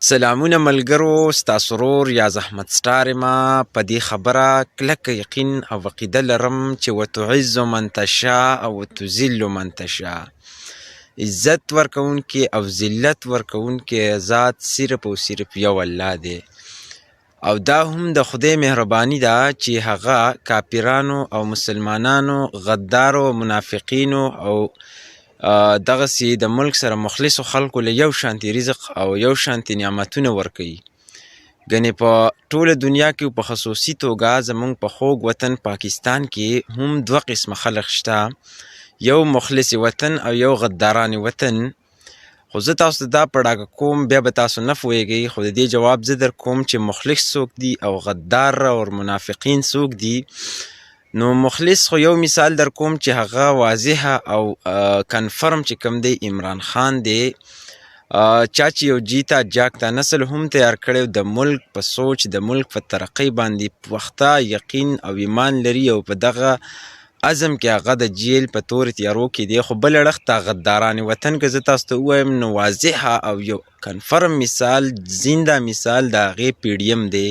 سلامونه ملګرو، ستاسو ورور یا زحمت ستار ما په دې خبره کلکه یقین او عقیده لرم چې وتعز من تشاء او وتذل من تشاء. عزت ورکوونکی او ذلت ورکوونکی ذات صرف او صرف یو الله دی، او دا هم د خدای مهرباني ده چې هغه کافرانو او مسلمانانو، غدارو، منافقینو او دغسې د ملک سره مخلصو خلکو له یو شانتي رزق او یو شانتي نعمتونه ورکوي. ګنې په ټوله دنیا کې په خصوصي توګه زموږ په خوږ وطن پاکستان کې هم دوه قسمه خلک شته، یو مخلص وطن او یو غداران وطن. خو زه تاسو ته دا په ډاګه کوم، بیا به تاسو نه پوهېږئ، خو د دې جواب زه در کوم چې مخلص څوک دي او غدار او منافقین څوک دي. نو مخلص خو یو مثال در کوم چې هغه واضحه او کنفرم چې کوم دی عمران خان دی، چا چې یو جیتا جاگتا نسل هم تیار کړی، د ملک په سوچ، د ملک په ترقۍ باندې پخته یقین او ایمان لري، او په دغه عزم کې هغه د جیل په تورې تیارو کې دی. خو بل اړخ ته غداران وطن که زه تاسو ته ووایم نو واضحه او یو کنفرم مثال، زنده مثال د هغې پیډیم دی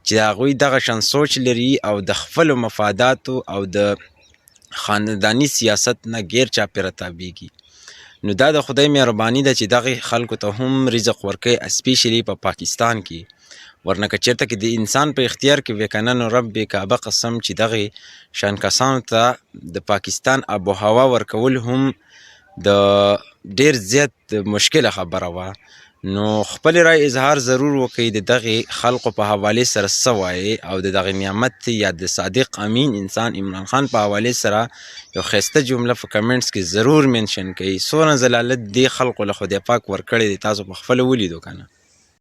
چې هغوی دغه شان سوچ لري او د خپلو مفاداتو او د خانداني سیاست نه غیر چاپېره تابعیږي. نو دا د خدای مهرباني ده چې دغې خلکو ته هم رزق ورکوي، اسپیشلی په پاکستان کې. ورنه که چېرته کې د انسان په اختیار کې وی که نه، نو رب کعبه قسم چې دغې شان کسانو ته د پاکستان آب و هوا ورکول هم د ډېر زیات مشکله خبره وه. نو خپل رای اظهار ضرور وکړئ، د دغې خلقو په حوالې سره څه وایئ، او د دغې نعمت یا د صادق امین انسان عمران خان په حوالې سره یو ښایسته جمله په کمنټس کې ضرور منشن کړئ. څونه ضلالت دې خلقو له خدای پاک ورکړی دی، تاسو په خپله ولیدو که نه.